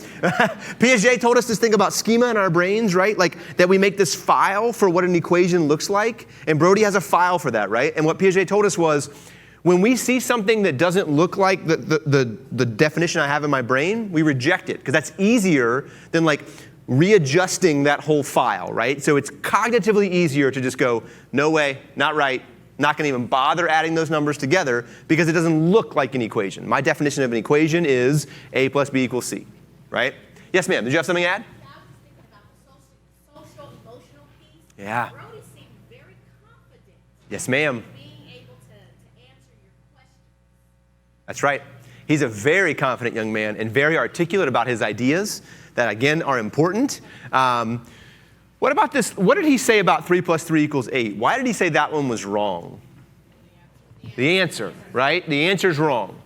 Piaget told us this thing about schema in our brains, right? Like, that we make this file for what an equation looks like, and Brody has a file for that, right? And what Piaget told us was, when we see something that doesn't look like the definition I have in my brain, we reject it, because that's easier than like readjusting that whole file, right? So it's cognitively easier to just go, no way, not right, not going to even bother adding those numbers together because it doesn't look like an equation. My definition of an equation is A plus B equals C, right? Yes, ma'am. Did you have something to add? I was thinking about the social emotional piece. Yeah. Brody seemed very confident. Yes, ma'am. Being able to answer your questions. That's right. He's a very confident young man and very articulate about his ideas that, again, are important. What about this? What did he say about 3 plus 3 equals 8? Why did he say that one was wrong? The answer, right? The answer's wrong.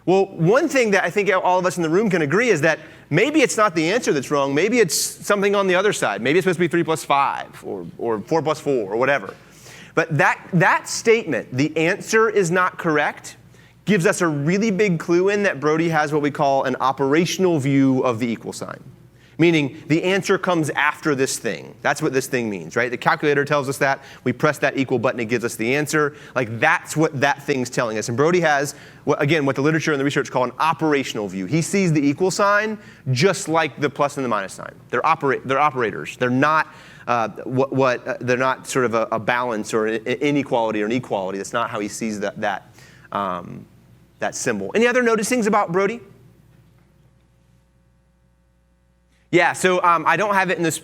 Well, one thing that I think all of us in the room can agree is that maybe it's not the answer that's wrong. Maybe it's something on the other side. Maybe it's supposed to be 3 plus 5 or 4 plus 4 or whatever. But that statement, the answer is not correct, gives us a really big clue in that Brody has what we call an operational view of the equal sign. Meaning the answer comes after this thing. That's what this thing means, right? The calculator tells us that. We press that equal button, it gives us the answer. Like, that's what that thing's telling us. And Brody has, what the literature and the research call an operational view. He sees the equal sign just like the plus and the minus sign. They're operators. They're not they're not sort of a balance or an inequality or an equality. That's not how he sees that symbol. Any other noticings about Brody? Yeah, so I don't have it in this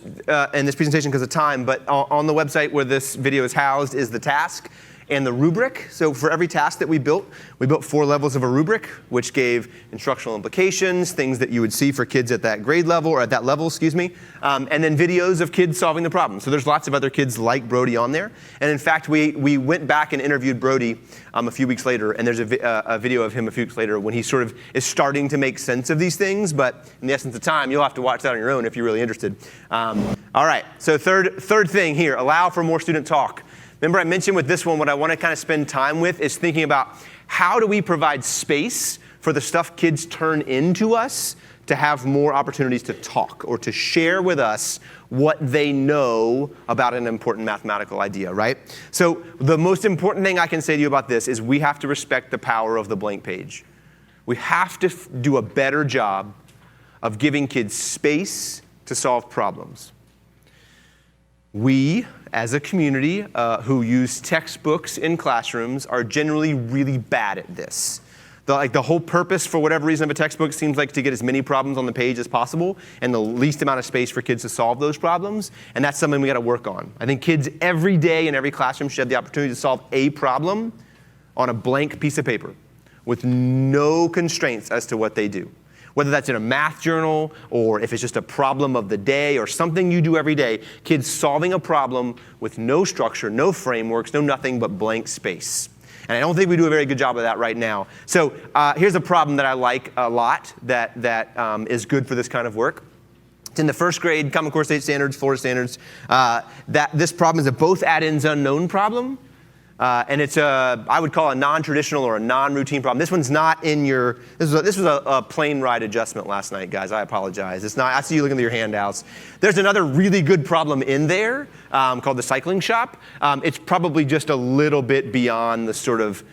presentation because of time, but on the website where this video is housed is the task and the rubric. So for every task that we built 4 levels of a rubric, which gave instructional implications, things that you would see for kids at that grade level, or at that level, and then videos of kids solving the problem. So there's lots of other kids like Brody on there. And in fact, we went back and interviewed Brody a few weeks later, and there's a video of him a few weeks later when he sort of is starting to make sense of these things, but in the essence of time, you'll have to watch that on your own if you're really interested. All right, so third thing here, allow for more student talk. Remember I mentioned with this one, what I want to kind of spend time with is thinking about how do we provide space for the stuff kids turn into us to have more opportunities to talk or to share with us what they know about an important mathematical idea, right? So the most important thing I can say to you about this is we have to respect the power of the blank page. We have to do a better job of giving kids space to solve problems. We, as a community who use textbooks in classrooms, are generally really bad at this. The whole purpose, for whatever reason, of a textbook seems like to get as many problems on the page as possible and the least amount of space for kids to solve those problems, and that's something we got to work on. I think kids every day in every classroom should have the opportunity to solve a problem on a blank piece of paper with no constraints as to what they do. Whether that's in a math journal or if it's just a problem of the day or something you do every day, kids solving a problem with no structure, no frameworks, no nothing but blank space. And I don't think we do a very good job of that right now. So here's a problem that I like a lot that is good for this kind of work. It's in the first grade, Common Core State Standards, Florida Standards. That this problem is a both add-ins unknown problem. And it's I would call a non-traditional or a non-routine problem. This one's not in your, this was a plane ride adjustment last night, guys. I apologize. It's not, I see you looking at your handouts. There's another really good problem in there called the cycling shop. It's probably just a little bit beyond the sort of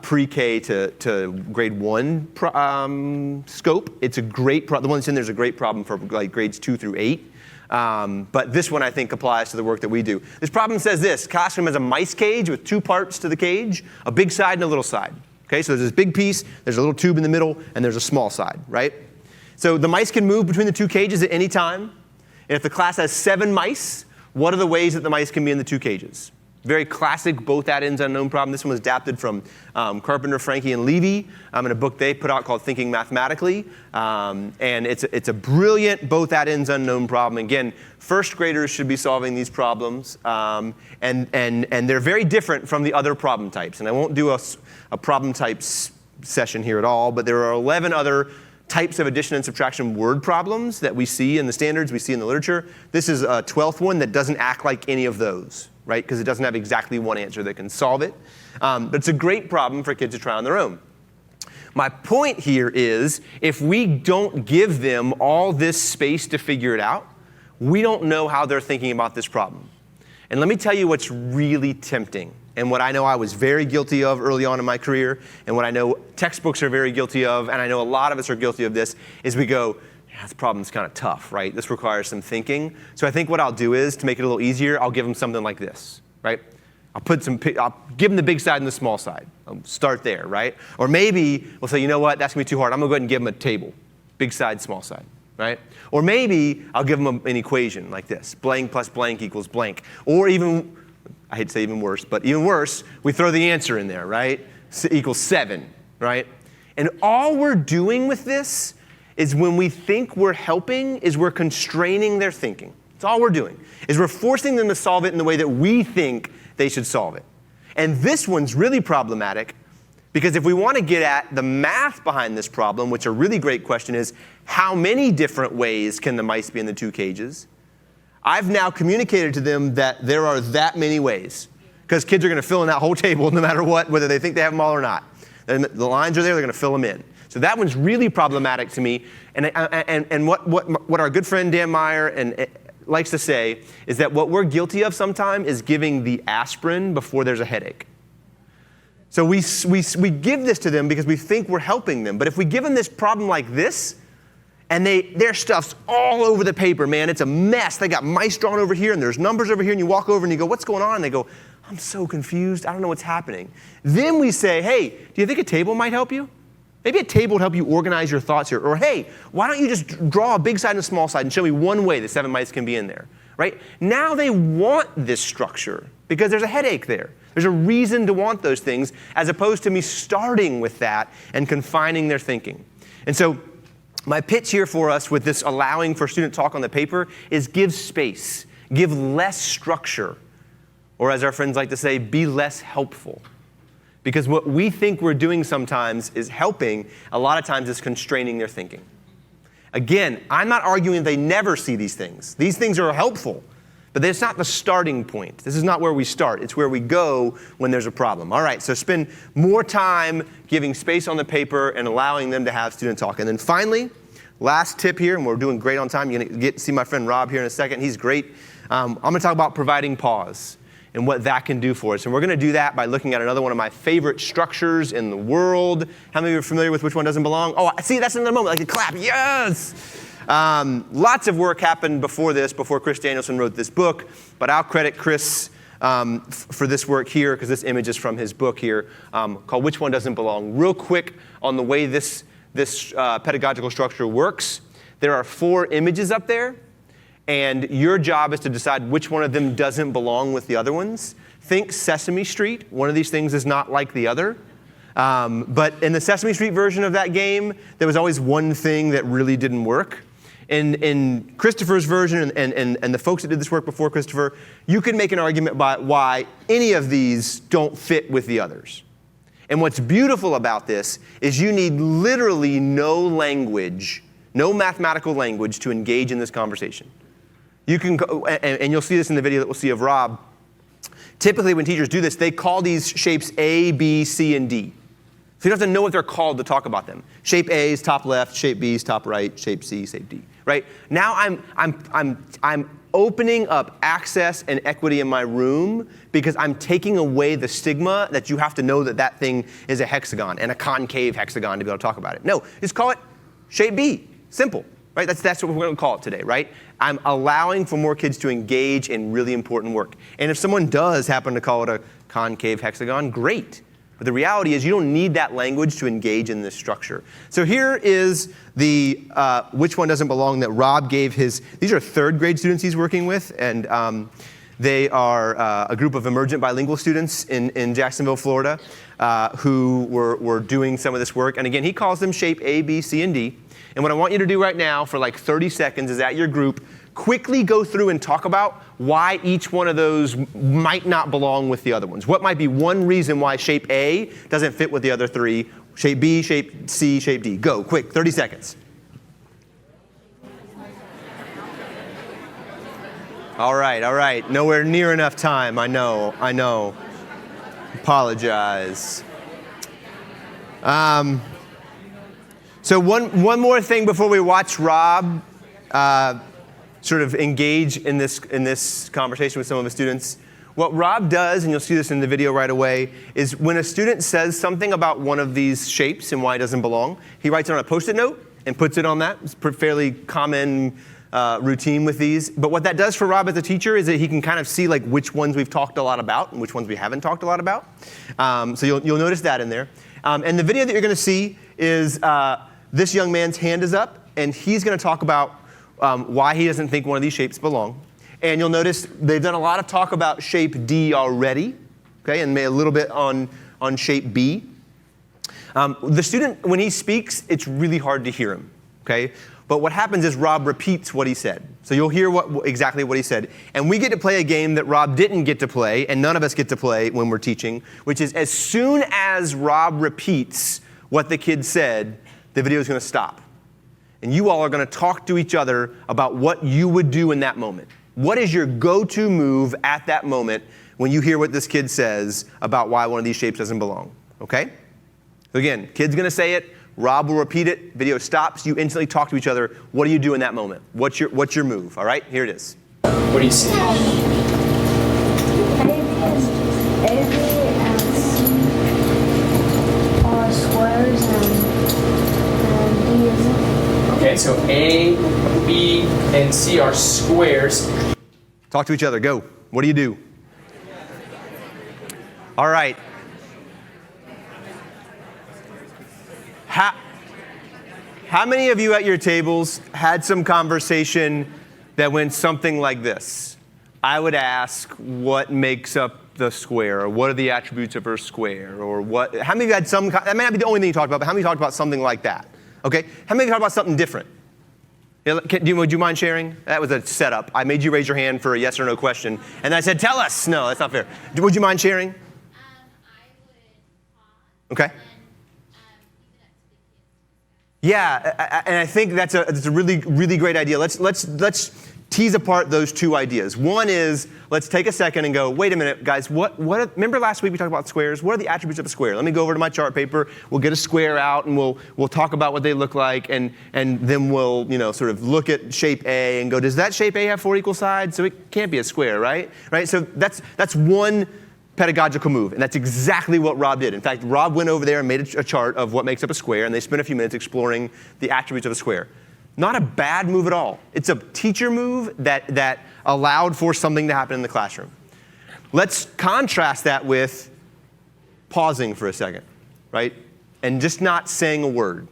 pre-K to grade 1 scope. It's a great problem. The one that's in there is a great problem for like grades 2 through 8. But this one, I think, applies to the work that we do. This problem says this: classroom has a mice cage with 2 parts to the cage, a big side and a little side. Okay, so there's this big piece, there's a little tube in the middle, and there's a small side, right? So the mice can move between the 2 cages at any time. And if the class has 7 mice, what are the ways that the mice can be in the 2 cages? Very classic both add-ins unknown problem. This one was adapted from Carpenter, Franke, and Levy in a book they put out called Thinking Mathematically. And it's a brilliant both add-ins unknown problem. Again, first graders should be solving these problems. And they're very different from the other problem types. And I won't do a problem types session here at all, but there are 11 other types of addition and subtraction word problems that we see in the standards, we see in the literature. This is a 12th one that doesn't act like any of those, right? Because it doesn't have exactly one answer that can solve it. But it's a great problem for kids to try on their own. My point here is, if we don't give them all this space to figure it out, we don't know how they're thinking about this problem. And let me tell you what's really tempting, and what I know I was very guilty of early on in my career, and what I know textbooks are very guilty of, and I know a lot of us are guilty of this, is we go, yeah, this problem's kind of tough, right? This requires some thinking. So I think what I'll do is, to make it a little easier, I'll give them something like this, right? I'll give them the big side and the small side. I'll start there, right? Or maybe we'll say, you know what, that's going to be too hard. I'm going to go ahead and give them a table, big side, small side, right? Or maybe I'll give them an equation like this, blank plus blank equals blank. Or even, I hate to say even worse, but even worse, we throw the answer in there, right? Equals 7, right? And all we're doing with this is, when we think we're helping, is we're constraining their thinking. That's all we're doing, is we're forcing them to solve it in the way that we think they should solve it. And this one's really problematic, because if we want to get at the math behind this problem, which a really great question is, how many different ways can the mice be in the 2 cages? I've now communicated to them that there are that many ways, because kids are going to fill in that whole table no matter what, whether they think they have them all or not. And the lines are there, they're going to fill them in. So that one's really problematic to me. And what our good friend Dan Meyer likes to say is that what we're guilty of sometimes is giving the aspirin before there's a headache. So we give this to them because we think we're helping them. But if we give them this problem like this, and their stuff's all over the paper, man, it's a mess. They got mice drawn over here, and there's numbers over here, and you walk over and you go, what's going on? And they go, I'm so confused. I don't know what's happening. Then we say, hey, do you think a table might help you? Maybe a table would help you organize your thoughts here. Or hey, why don't you just draw a big side and a small side and show me one way that 7 mice can be in there, right? Now they want this structure because there's a headache there. There's a reason to want those things, as opposed to me starting with that and confining their thinking. And so my pitch here for us with this allowing for student talk on the paper is give space, give less structure, or as our friends like to say, be less helpful. Because what we think we're doing sometimes is helping, a lot of times is constraining their thinking. Again, I'm not arguing they never see these things. These things are helpful, but it's not the starting point. This is not where we start. It's where we go when there's a problem. All right, so spend more time giving space on the paper and allowing them to have student talk. And then finally, last tip here, and we're doing great on time. You're going to get to see my friend Rob here in a second. He's great. I'm going to talk about providing pause and what that can do for us. And we're going to do that by looking at another one of my favorite structures in the world. How many of you are familiar with which one doesn't belong? Oh, see, that's another moment. Like a clap. Yes! Lots of work happened before Chris Danielson wrote this book, but I'll credit Chris for this work here, because this image is from his book here, called Which One Doesn't Belong. Real quick on the way this pedagogical structure works. There are 4 images up there, and your job is to decide which one of them doesn't belong with the other ones. Think Sesame Street. One of these things is not like the other. But in the Sesame Street version of that game, there was always one thing that really didn't work. In Christopher's version, and the folks that did this work before Christopher, you can make an argument about why any of these don't fit with the others. And what's beautiful about this is you need literally no language, no mathematical language to engage in this conversation. You can go, and you'll see this in the video that we'll see of Rob. Typically when teachers do this, they call these shapes A, B, C, and D. So you don't have to know what they're called to talk about them. Shape A is top left, shape B is top right, shape C, shape D. Right? Now I'm opening up access and equity in my room because I'm taking away the stigma that you have to know that that thing is a hexagon and a concave hexagon to be able to talk about it. No, just call it shape B. Simple. Right? That's what we're going to call it today, right? I'm allowing for more kids to engage in really important work. And if someone does happen to call it a concave hexagon, great. But the reality is you don't need that language to engage in this structure. So here is the Which One Doesn't Belong that Rob gave his, these are 3rd grade students he's working with, and they are a group of emergent bilingual students in Jacksonville, Florida, who were doing some of this work. And again, he calls them shape A, B, C, and D. And what I want you to do right now for like 30 seconds is at your group, quickly go through and talk about why each one of those might not belong with the other ones. What might be one reason why shape A doesn't fit with the other 3? Shape B, shape C, shape D. Go, quick, 30 seconds. All right. Nowhere near enough time. I know. Apologize. So one more thing before we watch Rob sort of engage in this conversation with some of the students. What Rob does, and you'll see this in the video right away, is when a student says something about one of these shapes and why it doesn't belong, he writes it on a Post-it note and puts it on that. It's a fairly common routine with these. But what that does for Rob as a teacher is that he can kind of see like which ones we've talked a lot about and which ones we haven't talked a lot about. So you'll notice that in there. And the video that you're going to see is this young man's hand is up, and he's going to talk about why he doesn't think one of these shapes belong. And you'll notice they've done a lot of talk about shape D already, okay, and a little bit on shape B. The student, when he speaks, it's really hard to hear him, okay? But what happens is Rob repeats what he said. So you'll hear exactly what he said. And we get to play a game that Rob didn't get to play, and none of us get to play when we're teaching, which is as soon as Rob repeats what the kid said, the video is going to stop. And you all are going to talk to each other about what you would do in that moment. What is your go-to move at that moment when you hear what this kid says about why one of these shapes doesn't belong? Okay? So again, kid's going to say it. Rob will repeat it. Video stops. You instantly talk to each other. What do you do in that moment? What's your move? All right? Here it is. What do you see? A, B, and C are squares, and D isn't. Okay, so A, B, and C are squares. Talk to each other. Go. What do you do? All right. How many of you at your tables had some conversation that went something like this? I would ask, what makes up the square? Or what are the attributes of a square? Or what? How many of you had some, that may not be the only thing you talked about, but how many of you talked about something like that? Okay? How many of you talked about something different? Would you mind sharing? That was a setup. I made you raise your hand for a yes or no question. And I said, tell us. No, that's not fair. Would you mind sharing? I would pause. Okay. And leave it up to the kids. Yeah, and I think that's a really, really great idea. Let's tease apart those two ideas. One is, let's take a second and go, wait a minute, guys, remember last week we talked about squares? What are the attributes of a square? Let me go over to my chart paper, we'll get a square out, and we'll talk about what they look like, and then we'll, sort of look at shape A and go, does that shape A have 4 equal sides? So it can't be a square, right? So that's one pedagogical move, and that's exactly what Rob did. In fact, Rob went over there and made a chart of what makes up a square, and they spent a few minutes exploring the attributes of a square. Not a bad move at all. It's a teacher move that allowed for something to happen in the classroom. Let's contrast that with pausing for a second, right? And just not saying a word.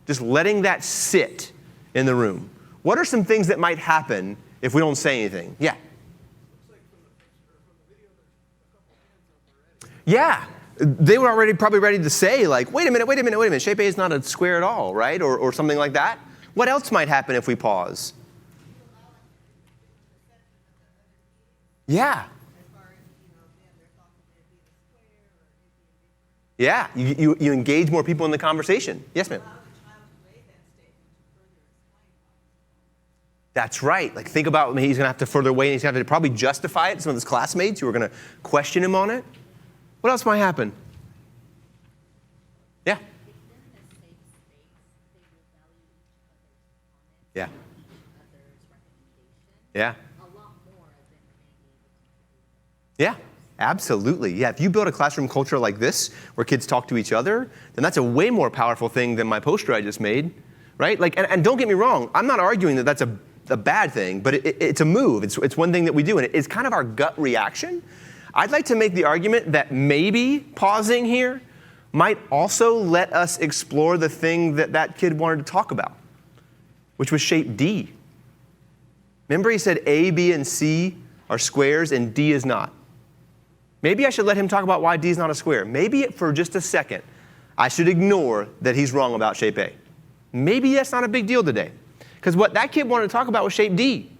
Just letting that sit in the room. What are some things that might happen if we don't say anything? Yeah. Yeah. They were already probably ready to say, like, wait a minute, shape A is not a square at all, right? Or something like that. What else might happen if we pause? Yeah. Yeah, you engage more people in the conversation. Yes, ma'am. That's right. Like, think about he's going to have to further weigh, and he's going to have to probably justify it to some of his classmates who are going to question him on it. What else might happen? Yeah. Yeah. Yeah. Yeah, absolutely. Yeah, if you build a classroom culture like this, where kids talk to each other, then that's a way more powerful thing than my poster I just made, right? Like, and don't get me wrong, I'm not arguing that that's a bad thing, but it's a move. It's one thing that we do, and it's kind of our gut reaction. I'd like to make the argument that maybe pausing here might also let us explore the thing that kid wanted to talk about, which was shape D. Remember he said A, B, and C are squares and D is not. Maybe I should let him talk about why D is not a square. Maybe for just a second, I should ignore that he's wrong about shape A. Maybe that's not a big deal today. Because what that kid wanted to talk about was shape D.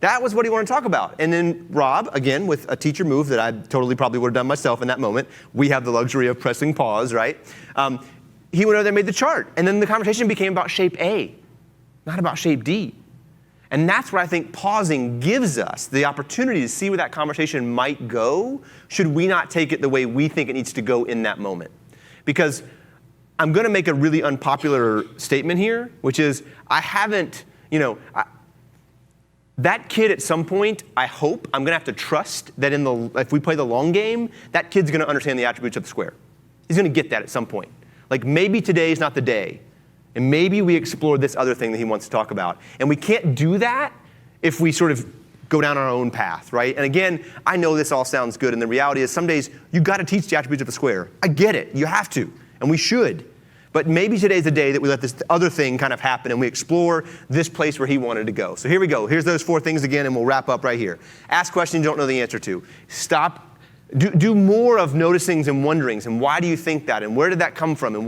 That was what he wanted to talk about. And then Rob, again, with a teacher move that I totally probably would have done myself in that moment. We have the luxury of pressing pause, right? He went over there and made the chart. And then the conversation became about shape A, not about shape D. And that's where I think pausing gives us the opportunity to see where that conversation might go, should we not take it the way we think it needs to go in that moment. Because I'm going to make a really unpopular statement here, which is that kid at some point, I hope, I'm going to have to trust that if we play the long game, that kid's going to understand the attributes of the square. He's going to get that at some point. Like, maybe today is not the day. And maybe we explore this other thing that he wants to talk about. And we can't do that if we sort of go down our own path, right? And again, I know this all sounds good, and the reality is some days you've got to teach the attributes of a square. I get it. You have to. And we should. But maybe today's the day that we let this other thing kind of happen and we explore this place where he wanted to go. So here we go. Here's those 4 things again, and we'll wrap up right here. Ask questions you don't know the answer to. Stop. Do more of noticings and wonderings, and why do you think that, and where did that come from, and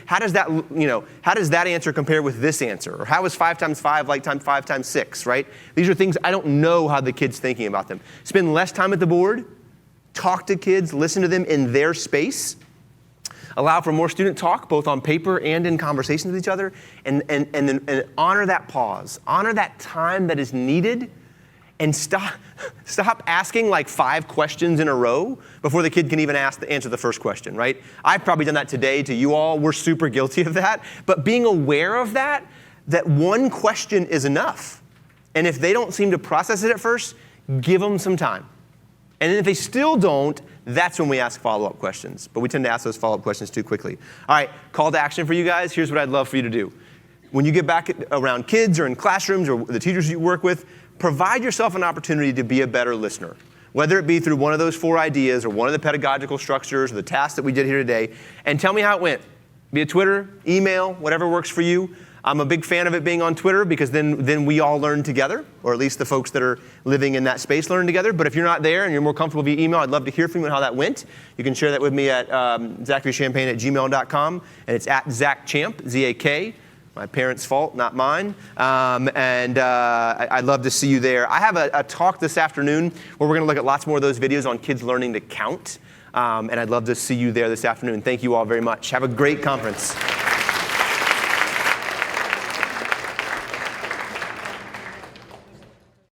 how does that answer compare with this answer, or how is 5 times 5 like 5 times 6, right? These are things I don't know how the kid's thinking about them. Spend less time at the board, talk to kids, listen to them in their space, allow for more student talk, both on paper and in conversations with each other, and honor that pause, honor that time that is needed. And stop asking like 5 questions in a row before the kid can even answer the first question, right? I've probably done that today to you all. We're super guilty of that. But being aware of that one question is enough. And if they don't seem to process it at first, give them some time. And then if they still don't, that's when we ask follow-up questions. But we tend to ask those follow-up questions too quickly. All right, call to action for you guys. Here's what I'd love for you to do. When you get back around kids or in classrooms or the teachers you work with, provide yourself an opportunity to be a better listener, whether it be through one of those 4 ideas or one of the pedagogical structures or the tasks that we did here today, and tell me how it went. Via Twitter, email, whatever works for you. I'm a big fan of it being on Twitter because then we all learn together, or at least the folks that are living in that space learn together. But if you're not there and you're more comfortable via email, I'd love to hear from you on how that went. You can share that with me at zacharychampagne@gmail.com, and it's at ZachChamp, Z-A-K. My parents' fault, not mine. I'd love to see you there. I have a talk this afternoon where we're going to look at lots more of those videos on kids learning to count. And I'd love to see you there this afternoon. Thank you all very much. Have a great conference.